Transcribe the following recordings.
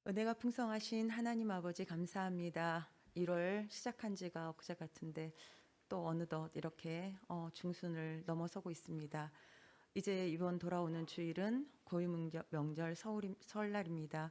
은혜가 풍성하신 하나님 아버지 감사합니다. 1월 시작한 지가 엊그제 같은데 또 어느덧 이렇게 중순을 넘어서고 있습니다. 이제 이번 돌아오는 주일은 고유명절 설날입니다.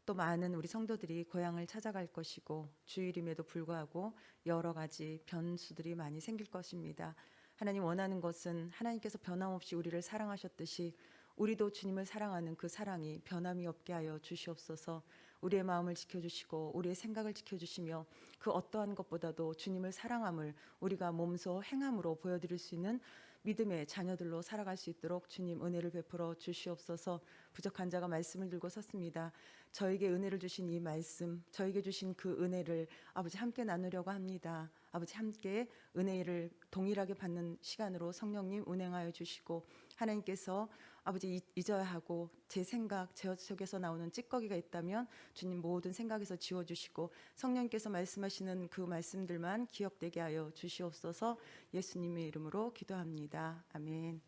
또 많은 우리 성도들이 고향을 찾아갈 것이고 주일임에도 불구하고 여러 가지 변수들이 많이 생길 것입니다. 하나님 원하는 것은 하나님께서 변함없이 우리를 사랑하셨듯이 우리도 주님을 사랑하는 그 사랑이 변함이 없게 하여 주시옵소서. 우리의 마음을 지켜주시고 우리의 생각을 지켜주시며 그 어떠한 것보다도 주님을 사랑함을 우리가 몸소 행함으로 보여드릴 수 있는 믿음의 자녀들로 살아갈 수 있도록 주님 은혜를 베풀어 주시옵소서. 부족한 자가 말씀을 들고 섰습니다. 저에게 은혜를 주신 이 말씀, 저에게 주신 그 은혜를 아버지 함께 나누려고 합니다. 아버지 함께 은혜를 동일하게 받는 시간으로 성령님 운행하여 주시고, 하나님께서 아버지 잊어야 하고 제 생각, 제 속에서 나오는 찌꺼기가 있다면 주님 모든 생각에서 지워주시고 성령님께서 말씀하시는 그 말씀들만 기억되게 하여 주시옵소서. 예수님의 이름으로 기도합니다. 아멘.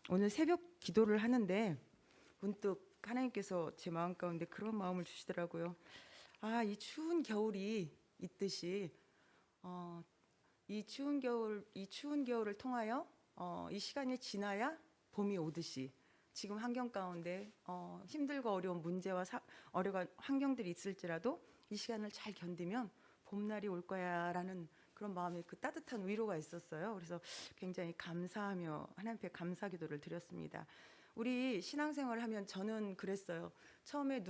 오늘 새벽 기도를 하는데 문득 하나님께서 제 마음 가운데 그런 마음을 주시더라고요. 이 추운 겨울이 있듯이 이 추운 겨울을 통하여 이 시간이 지나야 봄이 오듯이 지금 환경 가운데 힘들고 어려운 문제와 어려운 환경들이 있을지라도 이 시간을 잘 견디면 봄날이 올 거야라는 그런 마음의 그 따뜻한 위로가 있었어요. 그래서 굉장히 감사하며 하나님께 감사 기도를 드렸습니다. 우리 신앙생활을 하면 저는 그랬어요. 처음에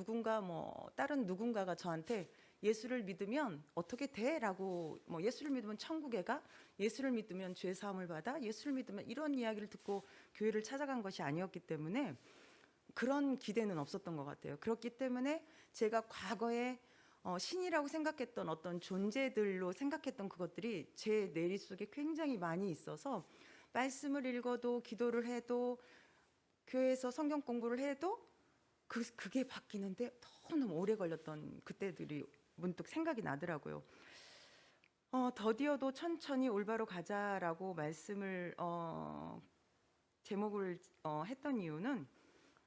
다른 누군가가 저한테 예수를 믿으면 어떻게 돼? 라고, 예수를 믿으면 천국에 가? 예수를 믿으면 죄 사함을 받아? 예수를 믿으면, 이런 이야기를 듣고 교회를 찾아간 것이 아니었기 때문에 그런 기대는 없었던 것 같아요. 그렇기 때문에 제가 과거에 신이라고 생각했던 어떤 존재들로 생각했던 그것들이 제 뇌리 속에 굉장히 많이 있어서 말씀을 읽어도 기도를 해도 교회에서 성경 공부를 해도 그게 바뀌는데 너무 오래 걸렸던 그때들이 문득 생각이 나더라고요. 더디어도 천천히 올바로 가자라고 말씀을 제목을 했던 이유는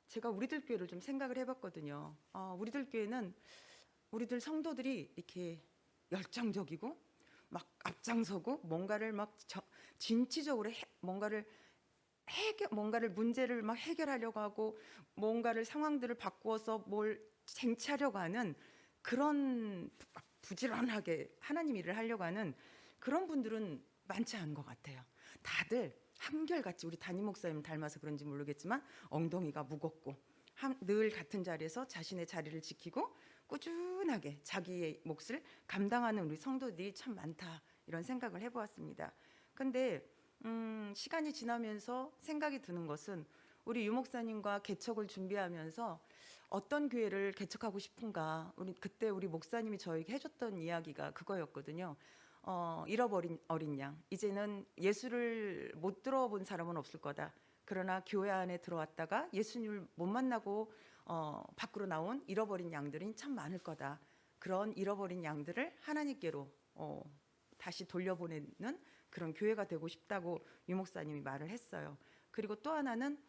제가 우리들 교회를 좀 생각을 해봤거든요. 우리들 교회는 우리들 성도들이 이렇게 열정적이고 막 앞장서고 뭔가를 막 진취적으로 뭔가를 문제를 막 해결하려고 하고 뭔가를 상황들을 바꾸어서 뭘 쟁취하려고 하는 그런 부지런하게 하나님 일을 하려고 하는 그런 분들은 많지 않은 것 같아요. 다들 한결같이 우리 담임 목사님 닮아서 그런지 모르겠지만 엉덩이가 무겁고 늘 같은 자리에서 자신의 자리를 지키고 꾸준하게 자기의 몫을 감당하는 우리 성도들이 참 많다, 이런 생각을 해보았습니다. 근데 시간이 지나면서 생각이 드는 것은 우리 유목사님과 개척을 준비하면서 어떤 교회를 개척하고 싶은가, 그때 우리 목사님이 저에게 해줬던 이야기가 그거였거든요. 잃어버린 어린 양, 이제는 예수를 못 들어본 사람은 없을 거다. 그러나 교회 안에 들어왔다가 예수님을 못 만나고 밖으로 나온 잃어버린 양들이 참 많을 거다. 그런 잃어버린 양들을 하나님께로 다시 돌려보내는 그런 교회가 되고 싶다고 유 목사님이 말을 했어요. 그리고 또 하나는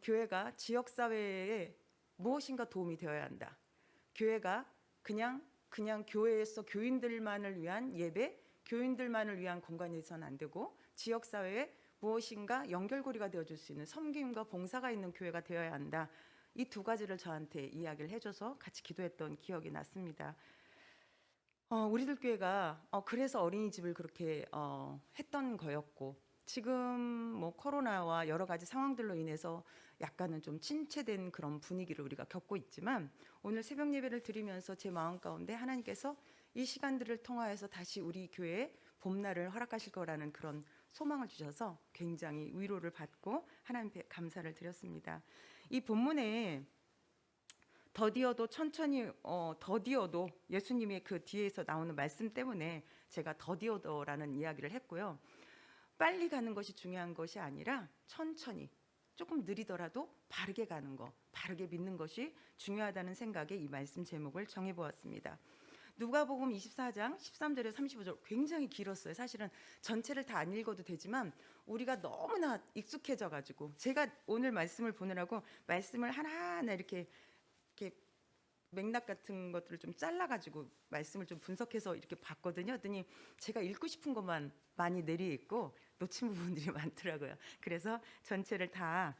교회가 지역사회에 무엇인가 도움이 되어야 한다. 교회가 그냥 교회에서 교인들만을 위한 예배, 교인들만을 위한 공간에서는 안 되고 지역사회에 무엇인가 연결고리가 되어줄 수 있는 섬김과 봉사가 있는 교회가 되어야 한다. 이 두 가지를 저한테 이야기를 해줘서 같이 기도했던 기억이 났습니다. 우리들 교회가 그래서 어린이집을 그렇게 했던 거였고, 지금 코로나와 여러 가지 상황들로 인해서 약간은 좀 침체된 그런 분위기를 우리가 겪고 있지만, 오늘 새벽 예배를 드리면서 제 마음 가운데 하나님께서 이 시간들을 통하여서 다시 우리 교회에 봄날을 허락하실 거라는 그런 소망을 주셔서 굉장히 위로를 받고 하나님께 감사를 드렸습니다. 이 본문에 더디어도 천천히 더디어도 예수님의 그 뒤에서 나오는 말씀 때문에 제가 더디어도라는 이야기를 했고요. 빨리 가는 것이 중요한 것이 아니라 천천히 조금 느리더라도 바르게 가는 것, 바르게 믿는 것이 중요하다는 생각에 이 말씀 제목을 정해보았습니다. 누가복음 24장 13절에서 35절 굉장히 길었어요. 사실은 전체를 다 안 읽어도 되지만 우리가 너무나 익숙해져 가지고 제가 오늘 말씀을 보느라고 말씀을 하나하나 이렇게 이렇게 맥락 같은 것들을 좀 잘라가지고 말씀을 좀 분석해서 이렇게 봤거든요. 그랬더니 제가 읽고 싶은 것만 많이 내리 있고 놓친 부분들이 많더라고요. 그래서 전체를 다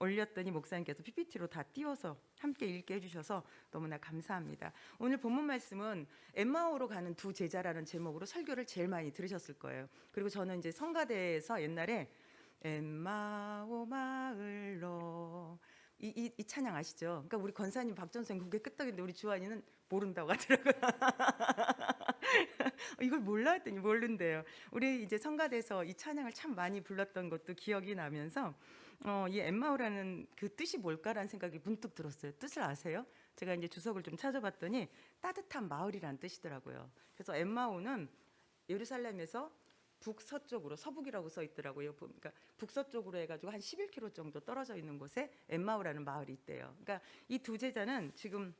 올렸더니 목사님께서 PPT로 다 띄워서 함께 읽게 해주셔서 너무나 감사합니다. 오늘 본문 말씀은 엠마오로 가는 두 제자라는 제목으로 설교를 제일 많이 들으셨을 거예요. 그리고 저는 이제 성가대에서 옛날에 엠마오 마을로 이 찬양 아시죠? 그러니까 우리 권사님 박전생 그게 끄떡인데 우리 주환이는 모른다고 하더라고요. 이걸 몰라 했더니 모른대요. 우리 이제 성가대에서 이 찬양을 참 많이 불렀던 것도 기억이 나면서 이 엠마오라는 그 뜻이 뭘까라는 생각이 문득 들었어요. 뜻을 아세요? 제가 이제 주석을 좀 찾아봤더니 따뜻한 마을이라는 뜻이더라고요. 그래서 엠마오는 예루살렘에서 북서쪽으로, 서북이라고 써 있더라고요. 그러니까 북서쪽으로 해가지고 한 11km 정도 떨어져 있는 곳에 엠마오라는 마을이 있대요. 그러니까 이 두 제자는 지금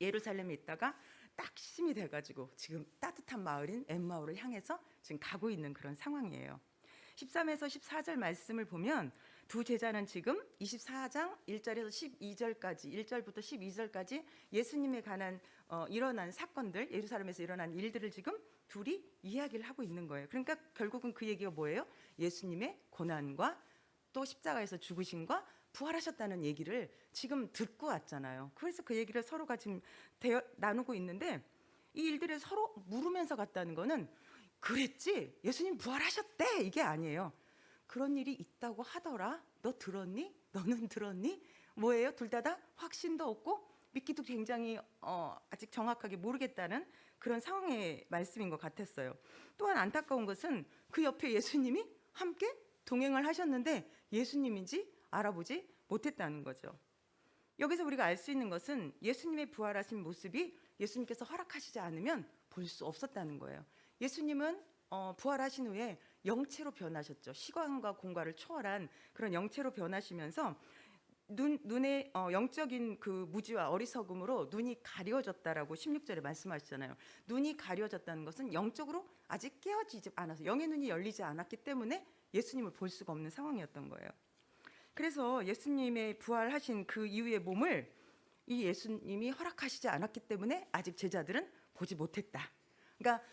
예루살렘에 있다가 딱심이 돼가지고 지금 따뜻한 마을인 엠마오를 향해서 지금 가고 있는 그런 상황이에요. 13에서 14절 말씀을 보면 두 제자는 지금 24장 1절에서 12절까지 1절부터 12절까지 예수님에 관한 일어난 사건들, 예루살렘에서 일어난 일들을 지금 둘이 이야기를 하고 있는 거예요. 그러니까 결국은 그 얘기가 뭐예요? 예수님의 고난과 또 십자가에서 죽으심과 부활하셨다는 얘기를 지금 듣고 왔잖아요. 그래서 그 얘기를 서로가 지금 나누고 있는데 이 일들을 서로 물으면서 갔다는 거는 그랬지? 예수님 부활하셨대? 이게 아니에요. 그런 일이 있다고 하더라. 너 들었니? 너는 들었니? 뭐예요? 둘 다 확신도 없고 믿기도 굉장히 아직 정확하게 모르겠다는 그런 상황의 말씀인 것 같았어요. 또한 안타까운 것은 그 옆에 예수님이 함께 동행을 하셨는데 예수님인지 알아보지 못했다는 거죠. 여기서 우리가 알 수 있는 것은 예수님의 부활하신 모습이 예수님께서 허락하시지 않으면 볼 수 없었다는 거예요. 예수님은 부활하신 후에 영체로 변하셨죠. 시간과 공간을 초월한 그런 영체로 변하시면서 눈의 영적인 그 무지와 어리석음으로 눈이 가려졌다라고 16절에 말씀하시잖아요. 눈이 가려졌다는 것은 영적으로 아직 깨어지지 않아서 영의 눈이 열리지 않았기 때문에 예수님을 볼 수가 없는 상황이었던 거예요. 그래서 예수님의 부활하신 그 이후의 몸을 이 예수님이 허락하시지 않았기 때문에 아직 제자들은 보지 못했다. 그러니까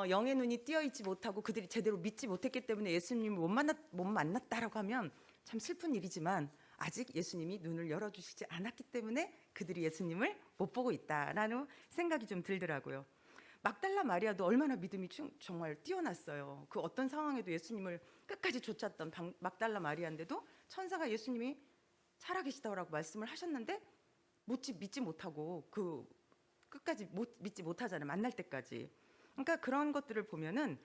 영의 눈이 띄어 있지 못하고 그들이 제대로 믿지 못했기 때문에 예수님을 못 만났다라고 하면 참 슬픈 일이지만 아직 예수님이 눈을 열어주시지 않았기 때문에 그들이 예수님을 못 보고 있다라는 생각이 좀 들더라고요. 막달라 마리아도 얼마나 믿음이 정말 뛰어났어요. 그 어떤 상황에도 예수님을 끝까지 쫓았던 막달라 마리아인데도 천사가 예수님이 살아계시다고 말씀을 하셨는데 믿지 못하고 그 끝까지 믿지 못하잖아요. 만날 때까지. 그러니까 그런 것들을 보면은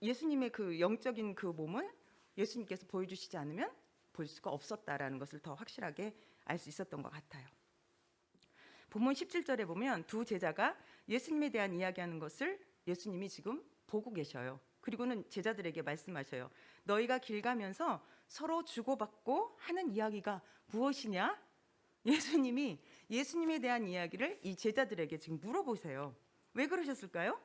예수님의 그 영적인 그 몸을 예수님께서 보여주시지 않으면 볼 수가 없었다라는 것을 더 확실하게 알 수 있었던 것 같아요. 본문 17절에 보면 두 제자가 예수님에 대한 이야기하는 것을 예수님이 지금 보고 계셔요. 그리고는 제자들에게 말씀하셔요. 너희가 길 가면서 서로 주고받고 하는 이야기가 무엇이냐? 예수님이 예수님에 대한 이야기를 이 제자들에게 지금 물어보세요. 왜 그러셨을까요?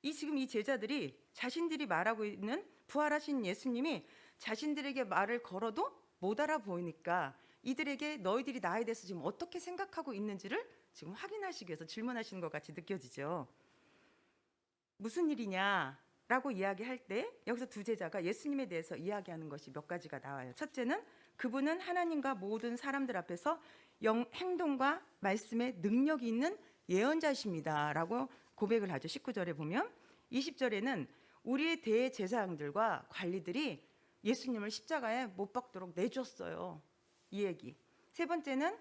지금 이 제자들이 자신들이 말하고 있는 부활하신 예수님이 자신들에게 말을 걸어도 못 알아보이니까 이들에게 너희들이 나에 대해서 지금 어떻게 생각하고 있는지를 지금 확인하시기 위해서 질문하시는 것 같이 느껴지죠. 무슨 일이냐라고 이야기할 때 여기서 두 제자가 예수님에 대해서 이야기하는 것이 몇 가지가 나와요. 첫째는 그분은 하나님과 모든 사람들 앞에서 행동과 말씀에 능력이 있는 예언자십니다라고 고백을 하죠. 19절에 보면 20절에는 우리의 대제사장들과 관리들이 예수님을 십자가에 못 박도록 내줬어요. 이 얘기. 세 번째는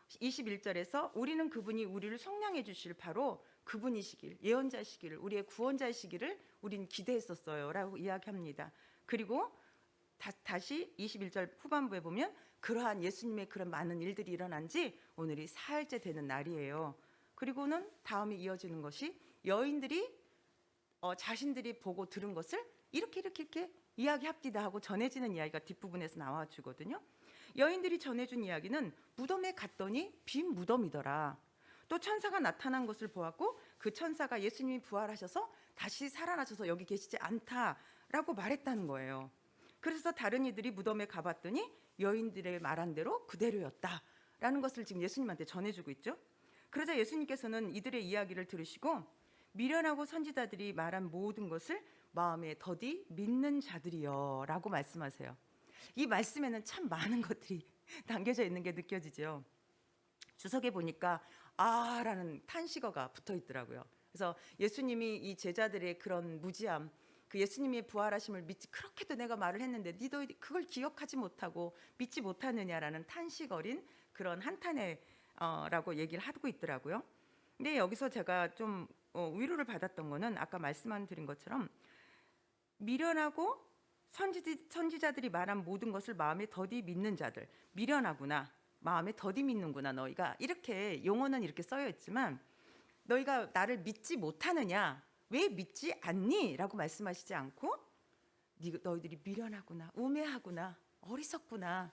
21절에서 우리는 그분이 우리를 속량해 주실 바로 그분이시길, 예언자시기를, 우리의 구원자시기를 우린 기대했었어요 라고 이야기합니다. 그리고 다시 21절 후반부에 보면 그러한 예수님의 그런 많은 일들이 일어난 지 오늘이 사흘째 되는 날이에요. 그리고는 다음에 이어지는 것이 여인들이 자신들이 보고 들은 것을 이렇게 이야기합디다 하고 전해지는 이야기가 뒷부분에서 나와주거든요. 여인들이 전해준 이야기는 무덤에 갔더니 빈 무덤이더라. 또 천사가 나타난 것을 보았고 그 천사가 예수님이 부활하셔서 다시 살아나셔서 여기 계시지 않다라고 말했다는 거예요. 그래서 다른 이들이 무덤에 가봤더니 여인들의 말한 대로 그대로였다 라는 것을 지금 예수님한테 전해주고 있죠. 그러자 예수님께서는 이들의 이야기를 들으시고 미련하고 선지자들이 말한 모든 것을 마음에 더디 믿는 자들이여 라고 말씀하세요. 이 말씀에는 참 많은 것들이 담겨져 있는 게 느껴지죠. 주석에 보니까 라는 탄식어가 붙어 있더라고요. 그래서 예수님이 이 제자들의 그런 무지함, 그 예수님의 부활하심을 믿지, 그렇게도 내가 말을 했는데 니도 그걸 기억하지 못하고 믿지 못하느냐라는 탄식 어린 그런 한탄의 라고 얘기를 하고 있더라고요. 근데 여기서 제가 좀 위로를 받았던 거는 아까 말씀드린 것처럼 미련하고 선지자들이 말한 모든 것을 마음에 더디 믿는 자들, 미련하구나, 마음에 더디 믿는구나, 너희가 이렇게 용어는 이렇게 써여 있지만 너희가 나를 믿지 못하느냐, 왜 믿지 않니? 라고 말씀하시지 않고 너희들이 미련하구나, 우매하구나, 어리석구나,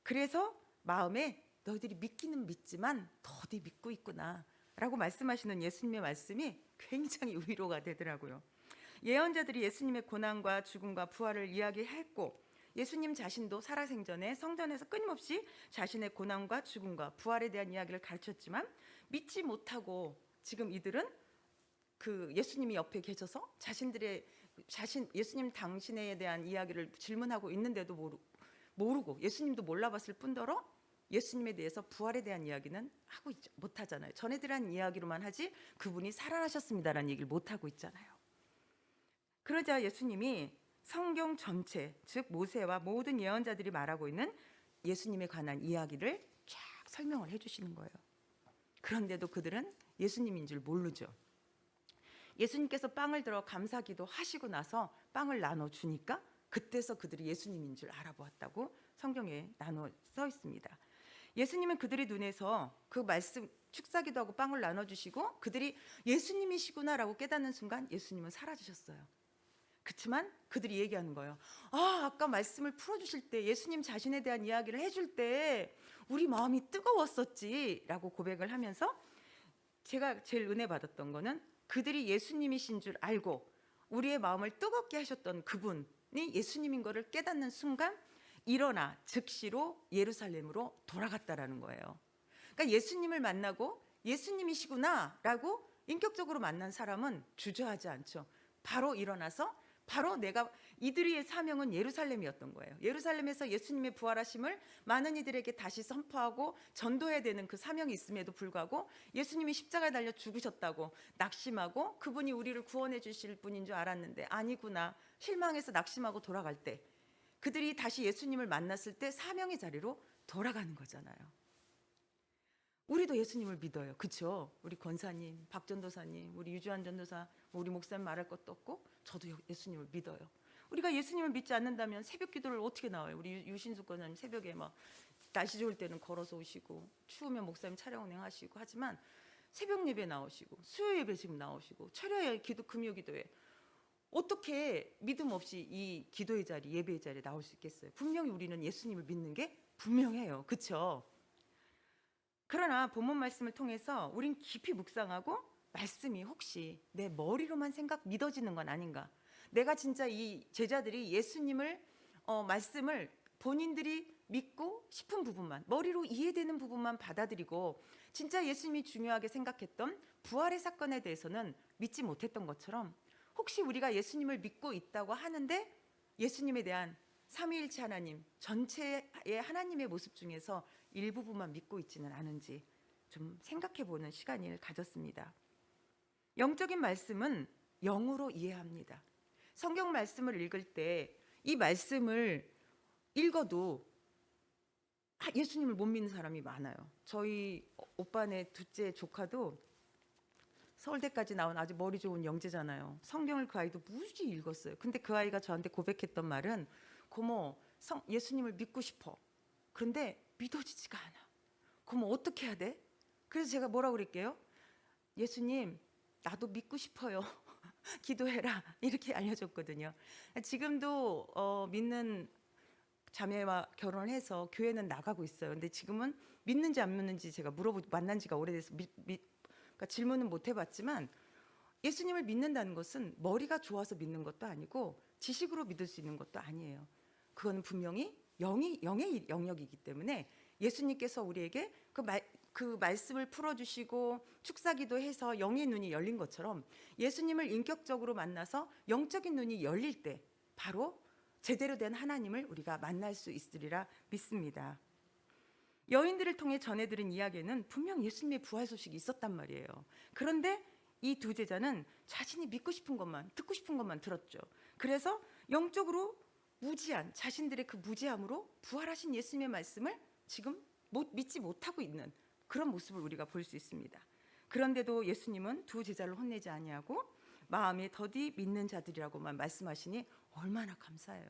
그래서 마음에 너희들이 믿기는 믿지만 더디 믿고 있구나 라고 말씀하시는 예수님의 말씀이 굉장히 위로가 되더라고요. 예언자들이 예수님의 고난과 죽음과 부활을 이야기했고 예수님 자신도 살아생전에 성전에서 끊임없이 자신의 고난과 죽음과 부활에 대한 이야기를 가르쳤지만 믿지 못하고 지금 이들은 그 예수님이 옆에 계셔서 예수님 당신에 대한 이야기를 질문하고 있는데도 모르고 예수님도 몰라봤을 뿐더러 예수님에 대해서 부활에 대한 이야기는 하고 못하잖아요. 전에들 한 이야기로만 하지 그분이 살아나셨습니다라는 얘기를 못하고 있잖아요. 그러자 예수님이 성경 전체, 즉 모세와 모든 예언자들이 말하고 있는 예수님에 관한 이야기를 쫙 설명을 해주시는 거예요. 그런데도 그들은 예수님인 줄 모르죠. 예수님께서 빵을 들어 감사기도 하시고 나서 빵을 나눠주니까 그때서 그들이 예수님인 줄 알아보았다고 성경에 나눠 써 있습니다. 예수님은 그들의 눈에서 그 말씀 축사기도 하고 빵을 나눠주시고 그들이 예수님이시구나라고 깨닫는 순간 예수님은 사라지셨어요. 그렇지만 그들이 얘기하는 거예요. 아까 말씀을 풀어주실 때 예수님 자신에 대한 이야기를 해줄 때 우리 마음이 뜨거웠었지 라고 고백을 하면서 제가 제일 은혜 받았던 거는 그들이 예수님이신 줄 알고 우리의 마음을 뜨겁게 하셨던 그분이 예수님인 것을 깨닫는 순간 일어나 즉시로 예루살렘으로 돌아갔다라는 거예요. 그러니까 예수님을 만나고 예수님이시구나라고 인격적으로 만난 사람은 주저하지 않죠. 바로 일어나서 바로 이들의 사명은 예루살렘이었던 거예요. 예루살렘에서 예수님의 부활하심을 많은 이들에게 다시 선포하고 전도해야 되는 그 사명이 있음에도 불구하고 예수님이 십자가에 달려 죽으셨다고 낙심하고 그분이 우리를 구원해 주실 분인 줄 알았는데 아니구나 실망해서 낙심하고 돌아갈 때 그들이 다시 예수님을 만났을 때 사명의 자리로 돌아가는 거잖아요. 우리도 예수님을 믿어요. 그렇죠? 우리 권사님, 박 전도사님, 우리 유주환 전도사, 우리 목사님 말할 것도 없고 저도 예수님을 믿어요. 우리가 예수님을 믿지 않는다면 새벽 기도를 어떻게 나와요? 우리 유신수 권사님 새벽에 막 날씨 좋을 때는 걸어서 오시고 추우면 목사님 차량 운행하시고 하지만 새벽 예배 나오시고 수요 예배 지금 나오시고 철야에 기도 금요 기도에 어떻게 믿음 없이 이 기도의 자리 예배의 자리에 나올 수 있겠어요? 분명히 우리는 예수님을 믿는 게 분명해요. 그렇죠? 그러나 본문 말씀을 통해서 우린 깊이 묵상하고 말씀이 혹시 내 머리로만 믿어지는 건 아닌가? 내가 진짜 이 제자들이 예수님을 말씀을 본인들이 믿고 싶은 부분만 머리로 이해되는 부분만 받아들이고 진짜 예수님이 중요하게 생각했던 부활의 사건에 대해서는 믿지 못했던 것처럼 혹시 우리가 예수님을 믿고 있다고 하는데 예수님에 대한 삼위일체 하나님 전체의 하나님의 모습 중에서 일부분만 믿고 있지는 않은지 좀 생각해보는 시간을 가졌습니다. 영적인 말씀은 영으로 이해합니다. 성경 말씀을 읽을 때 이 말씀을 읽어도 예수님을 못 믿는 사람이 많아요. 저희 오빠네 둘째 조카도 서울대까지 나온 아주 머리 좋은 영재잖아요. 성경을 그 아이도 무지 읽었어요. 근데 그 아이가 저한테 고백했던 말은 고모 예수님을 믿고 싶어. 그런데 믿어지지가 않아. 그럼 어떻게 해야 돼? 그래서 제가 뭐라고 그럴게요? 예수님 나도 믿고 싶어요. 기도해라. 이렇게 알려줬거든요. 지금도 믿는 자매와 결혼을 해서 교회는 나가고 있어요. 근데 지금은 믿는지 안 믿는지 제가 만난 지가 오래돼서 그러니까 질문은 못 해봤지만 예수님을 믿는다는 것은 머리가 좋아서 믿는 것도 아니고 지식으로 믿을 수 있는 것도 아니에요. 그건 분명히 영의 영역이기 때문에 예수님께서 우리에게 그 말씀을 풀어주시고 축사기도 해서 영의 눈이 열린 것처럼 예수님을 인격적으로 만나서 영적인 눈이 열릴 때 바로 제대로 된 하나님을 우리가 만날 수 있으리라 믿습니다. 여인들을 통해 전해들은 이야기에는 분명 예수님의 부활 소식이 있었단 말이에요. 그런데 이 두 제자는 자신이 믿고 싶은 것만, 듣고 싶은 것만 들었죠. 그래서 영적으로 무지한, 자신들의 그 무지함으로 부활하신 예수님의 말씀을 지금 믿지 못하고 있는 그런 모습을 우리가 볼 수 있습니다. 그런데도 예수님은 두 제자를 혼내지 아니하고 마음에 더디 믿는 자들이라고만 말씀하시니 얼마나 감사해요.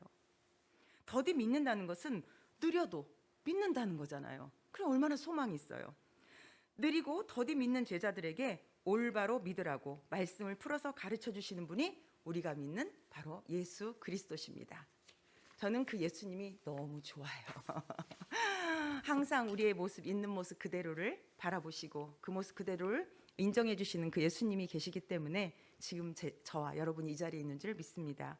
더디 믿는다는 것은 느려도 믿는다는 거잖아요. 그럼 얼마나 소망이 있어요. 느리고 더디 믿는 제자들에게 올바로 믿으라고 말씀을 풀어서 가르쳐 주시는 분이 우리가 믿는 바로 예수 그리스도십니다. 저는 그 예수님이 너무 좋아요. 항상 우리의 모습, 있는 모습 그대로를 바라보시고 그 모습 그대로를 인정해 주시는 그 예수님이 계시기 때문에 지금 저와 여러분이 이 자리에 있는 줄 믿습니다.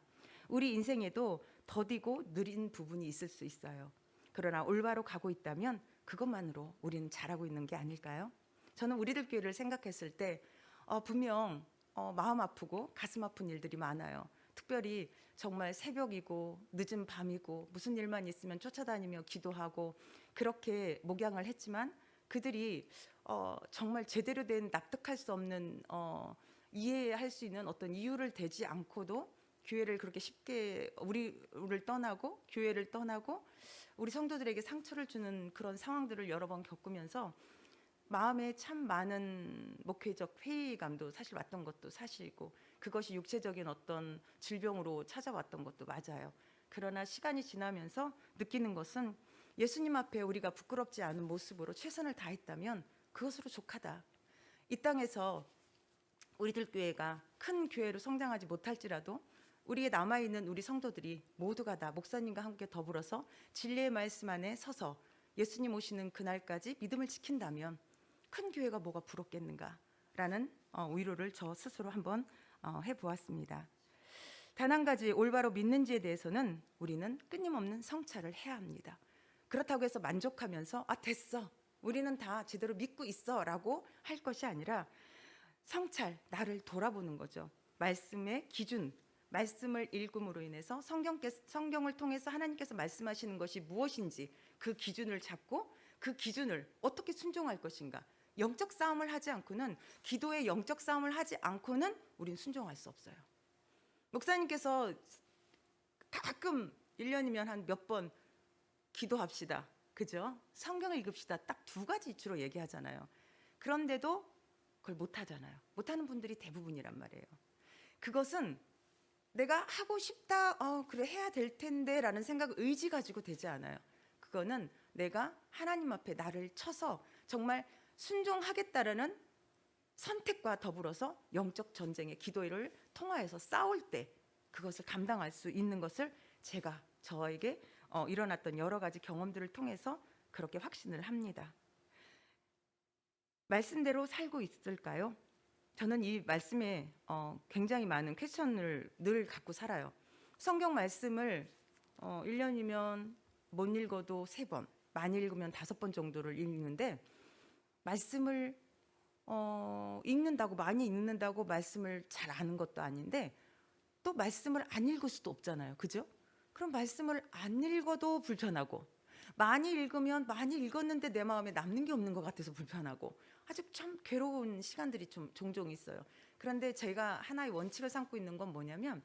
우리 인생에도 더디고 느린 부분이 있을 수 있어요. 그러나 올바로 가고 있다면 그것만으로 우리는 잘하고 있는 게 아닐까요? 저는 우리들 교회를 생각했을 때 분명 마음 아프고 가슴 아픈 일들이 많아요. 특별히 정말 새벽이고 늦은 밤이고 무슨 일만 있으면 쫓아다니며 기도하고 그렇게 목양을 했지만 그들이 정말 제대로 된 납득할 수 없는 이해할 수 있는 어떤 이유를 대지 않고도 교회를 그렇게 쉽게 우리를 떠나고 교회를 떠나고 우리 성도들에게 상처를 주는 그런 상황들을 여러 번 겪으면서 마음에 참 많은 목회적 회의감도 사실 왔던 것도 사실이고 그것이 육체적인 어떤 질병으로 찾아왔던 것도 맞아요. 그러나 시간이 지나면서 느끼는 것은 예수님 앞에 우리가 부끄럽지 않은 모습으로 최선을 다했다면 그것으로 족하다. 이 땅에서 우리들 교회가 큰 교회로 성장하지 못할지라도 우리의 남아있는 우리 성도들이 모두가 다 목사님과 함께 더불어서 진리의 말씀 안에 서서 예수님 오시는 그날까지 믿음을 지킨다면 큰 교회가 뭐가 부럽겠는가라는 위로를 저 스스로 한번 해보았습니다. 단 한 가지 올바로 믿는지에 대해서는 우리는 끊임없는 성찰을 해야 합니다. 그렇다고 해서 만족하면서 됐어, 우리는 다 제대로 믿고 있어 라고 할 것이 아니라 성찰, 나를 돌아보는 거죠. 말씀의 기준, 말씀을 읽음으로 인해서 성경을 통해서 하나님께서 말씀하시는 것이 무엇인지 그 기준을 잡고 그 기준을 어떻게 순종할 것인가. 영적 싸움을 하지 않고는, 기도의 영적 싸움을 하지 않고는 우린 순종할 수 없어요. 목사님께서 가끔 1년이면 한 몇 번 기도합시다, 그죠? 성경을 읽읍시다, 딱 두 가지 주로 얘기하잖아요. 그런데도 그걸 못하잖아요. 못하는 분들이 대부분이란 말이에요. 그것은 내가 하고 싶다, 그래 해야 될 텐데 라는 생각, 의지 가지고 되지 않아요. 그거는 내가 하나님 앞에 나를 쳐서 정말 순종하겠다라는 선택과 더불어서 영적 전쟁의 기도를 통하여서 싸울 때 그것을 감당할 수 있는 것을 제가 저에게 일어났던 여러 가지 경험들을 통해서 그렇게 확신을 합니다. 말씀대로 살고 있을까요? 저는 이 말씀에 굉장히 많은 퀘스천을 늘 갖고 살아요. 성경 말씀을 1년이면 못 읽어도 3번, 많이 읽으면 5번 정도를 읽는데 말씀을 읽는다고, 많이 읽는다고 말씀을 잘 아는 것도 아닌데 또 말씀을 안 읽을 수도 없잖아요. 그죠? 그럼 말씀을 안 읽어도 불편하고, 많이 읽으면 많이 읽었는데 내 마음에 남는 게 없는 것 같아서 불편하고, 아주 참 괴로운 시간들이 좀 종종 있어요. 그런데 제가 하나의 원칙을 삼고 있는 건 뭐냐면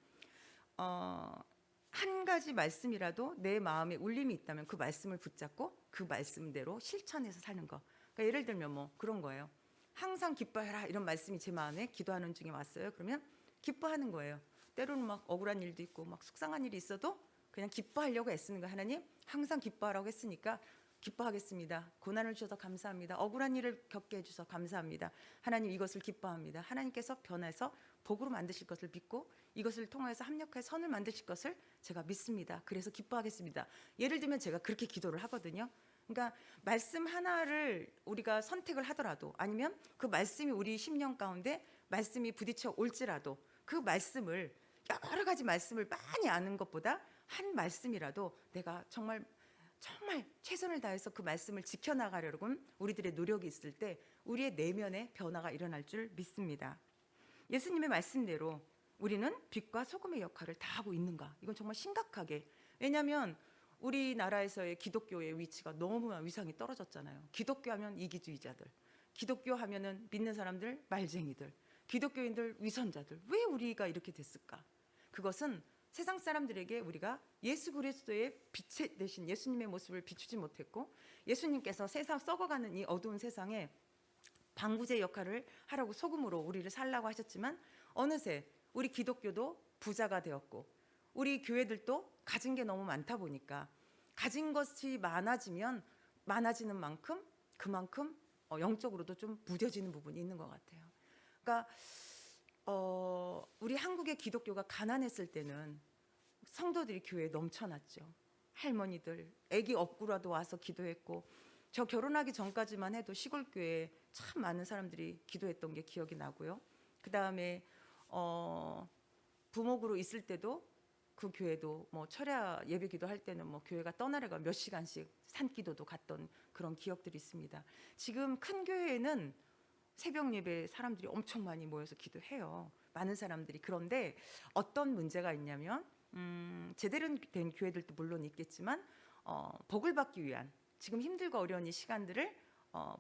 한 가지 말씀이라도 내 마음에 울림이 있다면 그 말씀을 붙잡고 그 말씀대로 실천해서 사는 거. 그러니까 예를 들면 뭐 그런 거예요. 항상 기뻐해라, 이런 말씀이 제 마음에 기도하는 중에 왔어요. 그러면 기뻐하는 거예요. 때로는 막 억울한 일도 있고 막 속상한 일이 있어도 그냥 기뻐하려고 애쓰는 거예요. 하나님, 항상 기뻐하라고 했으니까 기뻐하겠습니다. 고난을 주셔서 감사합니다. 억울한 일을 겪게 해주셔서 감사합니다. 하나님, 이것을 기뻐합니다. 하나님께서 변해서 복으로 만드실 것을 믿고 이것을 통해서 합력해 선을 만드실 것을 제가 믿습니다. 그래서 기뻐하겠습니다. 예를 들면 제가 그렇게 기도를 하거든요. 그러니까 말씀 하나를 우리가 선택을 하더라도, 아니면 그 말씀이 우리 심령 가운데 말씀이 부딪혀 올지라도 그 말씀을, 여러 가지 말씀을 많이 아는 것보다 한 말씀이라도 내가 정말 정말 최선을 다해서 그 말씀을 지켜나가려고 우리들의 노력이 있을 때 우리의 내면의 변화가 일어날 줄 믿습니다. 예수님의 말씀대로 우리는 빛과 소금의 역할을 다 하고 있는가? 이건 정말 심각하게. 왜냐하면 우리나라에서의 기독교의 위치가 너무 위상이 떨어졌잖아요. 기독교 하면 이기주의자들, 기독교 하면은 믿는 사람들 말쟁이들, 기독교인들 위선자들. 왜 우리가 이렇게 됐을까? 그것은 세상 사람들에게 우리가 예수 그리스도의 빛 대신 예수님의 모습을 비추지 못했고, 예수님께서 세상 썩어가는 이 어두운 세상에 방부제 역할을 하라고 소금으로 우리를 살라고 하셨지만, 어느새 우리 기독교도 부자가 되었고 우리 교회들도 가진 게 너무 많다 보니까 가진 것이 많아지면 많아지는 만큼 그만큼 영적으로도 좀 무뎌지는 부분이 있는 것 같아요. 그러니까 우리 한국의 기독교가 가난했을 때는 성도들이 교회에 넘쳐났죠. 할머니들 애기 업고라도 와서 기도했고, 저 결혼하기 전까지만 해도 시골 교회에 참 많은 사람들이 기도했던 게 기억이 나고요. 그 다음에 부목으로 있을 때도 그 교회도 뭐 철야 예배기도 할 때는 뭐 교회가 떠나려가 몇 시간씩 산기도도 갔던 그런 기억들이 있습니다. 지금 큰 교회에는 새벽 예배 사람들이 엄청 많이 모여서 기도해요. 많은 사람들이. 그런데 어떤 문제가 있냐면 제대로 된 교회들도 물론 있겠지만 복을 받기 위한, 지금 힘들고 어려운 이 시간들을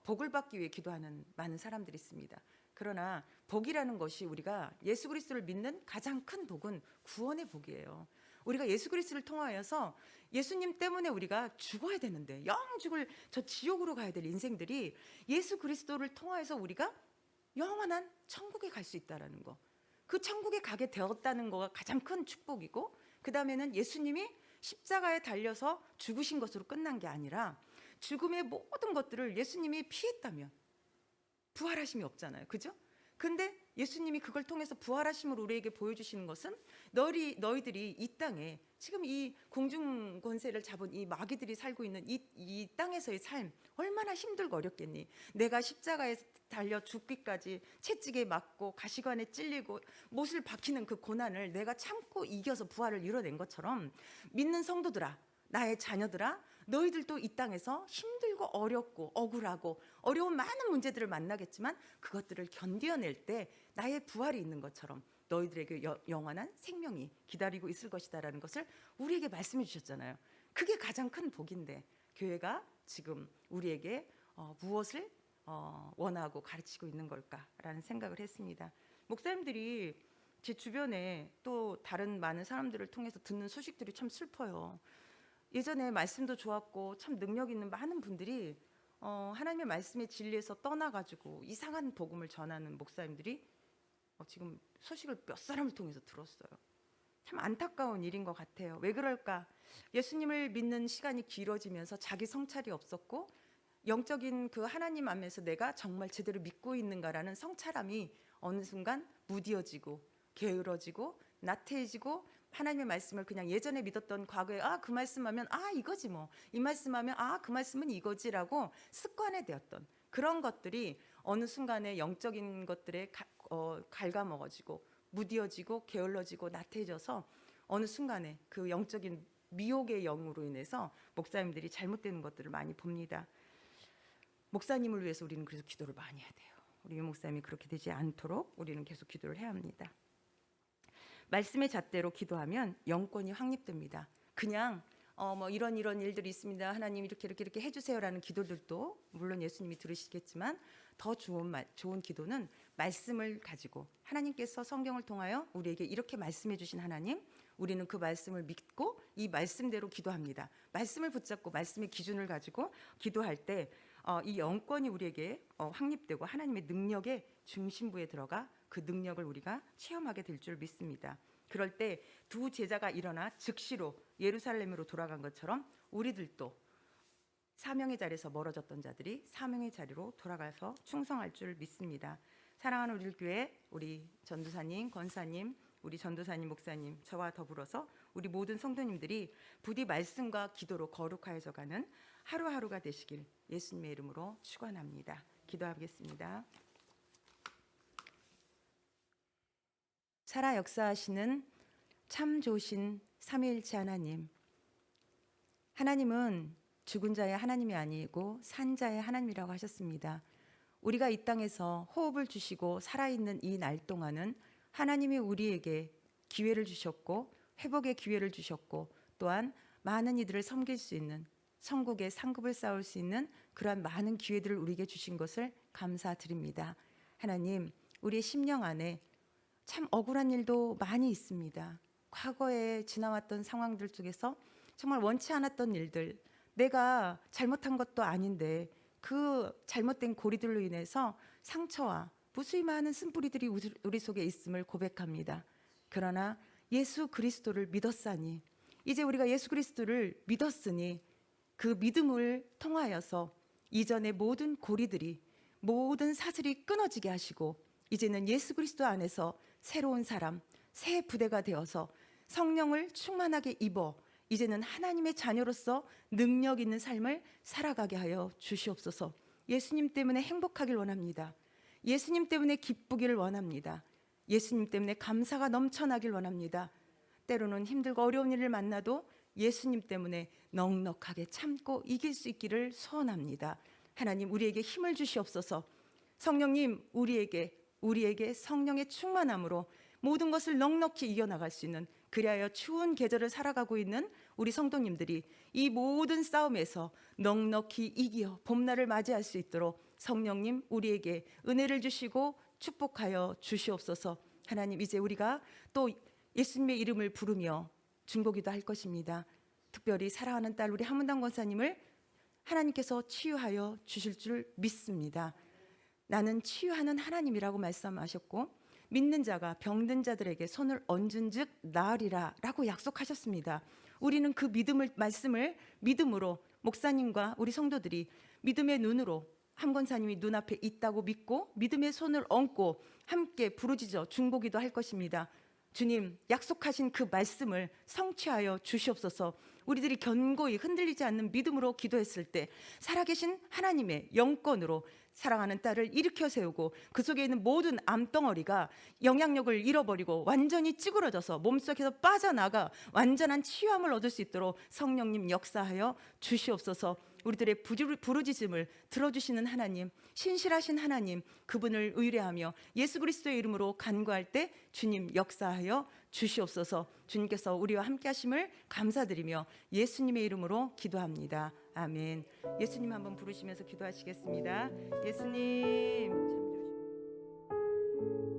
복을 받기 위해 기도하는 많은 사람들이 있습니다. 그러나 복이라는 것이, 우리가 예수 그리스도를 믿는 가장 큰 복은 구원의 복이에요. 우리가 예수 그리스도를 통하여서 예수님 때문에 우리가 죽어야 되는데, 영죽을 저 지옥으로 가야 될 인생들이 예수 그리스도를 통하여서 우리가 영원한 천국에 갈 수 있다라는 거, 그 천국에 가게 되었다는 거가 가장 큰 축복이고, 그 다음에는 예수님이 십자가에 달려서 죽으신 것으로 끝난 게 아니라 죽음의 모든 것들을 예수님이 피했다면 부활하심이 없잖아요. 그죠? 근데 예수님이 그걸 통해서 부활하심을 우리에게 보여주시는 것은 너희들이 이 땅에 지금 이 공중 권세를 잡은 이 마귀들이 살고 있는 이 땅에서의 삶 얼마나 힘들고 어렵겠니? 내가 십자가에 달려 죽기까지 채찍에 맞고 가시관에 찔리고 못을 박히는 그 고난을 내가 참고 이겨서 부활을 이뤄낸 것처럼, 믿는 성도들아, 나의 자녀들아, 너희들도 이 땅에서 힘들고 어렵고 억울하고 어려운 많은 문제들을 만나겠지만 그것들을 견뎌낼 때 나의 부활이 있는 것처럼 너희들에게 영원한 생명이 기다리고 있을 것이다라는 것을 우리에게 말씀해 주셨잖아요. 그게 가장 큰 복인데 교회가 지금 우리에게 무엇을 원하고 가르치고 있는 걸까라는 생각을 했습니다. 목사님들이 제 주변에 또 다른 많은 사람들을 통해서 듣는 소식들이 참 슬퍼요. 예전에 말씀도 좋았고 참 능력 있는 많은 분들이 하나님의 말씀의 진리에서 떠나가지고 이상한 복음을 전하는 목사님들이 지금 소식을 몇 사람을 통해서 들었어요. 참 안타까운 일인 것 같아요. 왜 그럴까? 예수님을 믿는 시간이 길어지면서 자기 성찰이 없었고, 영적인 그 하나님 안에서 내가 정말 제대로 믿고 있는가라는 성찰함이 어느 순간 무뎌지고 게으러지고 나태해지고, 하나님의 말씀을 그냥 예전에 믿었던 과거에 그 말씀하면 이거지 뭐, 이 말씀하면 그 말씀은 이거지라고 습관에 되었던 그런 것들이 어느 순간에 영적인 것들에 갉아먹어지고 무뎌지고 게을러지고 나태해져서 어느 순간에 그 영적인 미혹의 영으로 인해서 목사님들이 잘못되는 것들을 많이 봅니다. 목사님을 위해서 우리는 그래서 기도를 많이 해야 돼요. 우리 목사님이 그렇게 되지 않도록 우리는 계속 기도를 해야 합니다. 말씀의 잣대로 기도하면 영권이 확립됩니다. 그냥 뭐 이런 일들이 있습니다, 하나님 이렇게 해주세요라는 기도들도 물론 예수님이 들으시겠지만, 더 좋은 기도는 말씀을 가지고 하나님께서 성경을 통하여 우리에게 이렇게 말씀해 주신 하나님, 우리는 그 말씀을 믿고 이 말씀대로 기도합니다. 말씀을 붙잡고 말씀의 기준을 가지고 기도할 때 이 영권이 우리에게 확립되고 하나님의 능력의 중심부에 들어가 그 능력을 우리가 체험하게 될 줄 믿습니다. 그럴 때 두 제자가 일어나 즉시로 예루살렘으로 돌아간 것처럼 우리들도 사명의 자리에서 멀어졌던 자들이 사명의 자리로 돌아가서 충성할 줄 믿습니다. 사랑하는 우리 교회, 우리 전도사님, 권사님, 우리 전도사님, 목사님, 저와 더불어서 우리 모든 성도님들이 부디 말씀과 기도로 거룩하여져 가는 하루하루가 되시길 예수님의 이름으로 축원합니다. 기도하겠습니다. 살아 역사하시는 참 좋으신 삼위일체 하나님, 하나님은 죽은 자의 하나님이 아니고 산 자의 하나님이라고 하셨습니다. 우리가 이 땅에서 호흡을 주시고 살아있는 이 날 동안은 하나님이 우리에게 기회를 주셨고 회복의 기회를 주셨고 또한 많은 이들을 섬길 수 있는 천국의 상급을 쌓을 수 있는 그러한 많은 기회들을 우리에게 주신 것을 감사드립니다. 하나님, 우리의 심령 안에 참 억울한 일도 많이 있습니다. 과거에 지나왔던 상황들 중에서 정말 원치 않았던 일들, 내가 잘못한 것도 아닌데 그 잘못된 고리들로 인해서 상처와 무수히 많은 쓴뿌리들이 우리 속에 있음을 고백합니다. 그러나 예수 그리스도를 믿었사니, 이제 우리가 예수 그리스도를 믿었으니 그 믿음을 통하여서 이전의 모든 고리들이, 모든 사슬이 끊어지게 하시고 이제는 예수 그리스도 안에서 새로운 사람, 새 부대가 되어서 성령을 충만하게 입어 이제는 하나님의 자녀로서 능력 있는 삶을 살아가게 하여 주시옵소서. 예수님 때문에 행복하길 원합니다. 예수님 때문에 기쁘기를 원합니다. 예수님 때문에 감사가 넘쳐나길 원합니다. 때로는 힘들고 어려운 일을 만나도 예수님 때문에 넉넉하게 참고 이길 수 있기를 소원합니다. 하나님, 우리에게 힘을 주시옵소서. 성령님, 우리에게 성령의 충만함으로 모든 것을 넉넉히 이겨나갈 수 있는, 그리하여 추운 계절을 살아가고 있는 우리 성도님들이 이 모든 싸움에서 넉넉히 이기어 봄날을 맞이할 수 있도록 성령님, 우리에게 은혜를 주시고 축복하여 주시옵소서. 하나님, 이제 우리가 또 예수님의 이름을 부르며 중보기도 할 것입니다. 특별히 사랑하는 딸 우리 한문당 권사님을 하나님께서 치유하여 주실 줄 믿습니다. 나는 치유하는 하나님이라고 말씀하셨고 믿는 자가 병든 자들에게 손을 얹은 즉 나으리라 라고 약속하셨습니다. 우리는 그 말씀을 믿음으로, 목사님과 우리 성도들이 믿음의 눈으로 한 권사님이 눈앞에 있다고 믿고 믿음의 손을 얹고 함께 부르짖어 중보기도 할 것입니다. 주님, 약속하신 그 말씀을 성취하여 주시옵소서. 우리들이 견고히 흔들리지 않는 믿음으로 기도했을 때 살아계신 하나님의 영권으로 사랑하는 딸을 일으켜 세우고 그 속에 있는 모든 암덩어리가 영향력을 잃어버리고 완전히 찌그러져서 몸속에서 빠져나가 완전한 치유함을 얻을 수 있도록 성령님 역사하여 주시옵소서. 우리들의 부르짖음을 들어주시는 하나님, 신실하신 하나님, 그분을 의뢰하며 예수 그리스도의 이름으로 간구할 때 주님 역사하여 주시옵소서. 주님께서 우리와 함께 하심을 감사드리며 예수님의 이름으로 기도합니다. 아멘. 예수님 한번 부르시면서 기도하시겠습니다. 예수님 참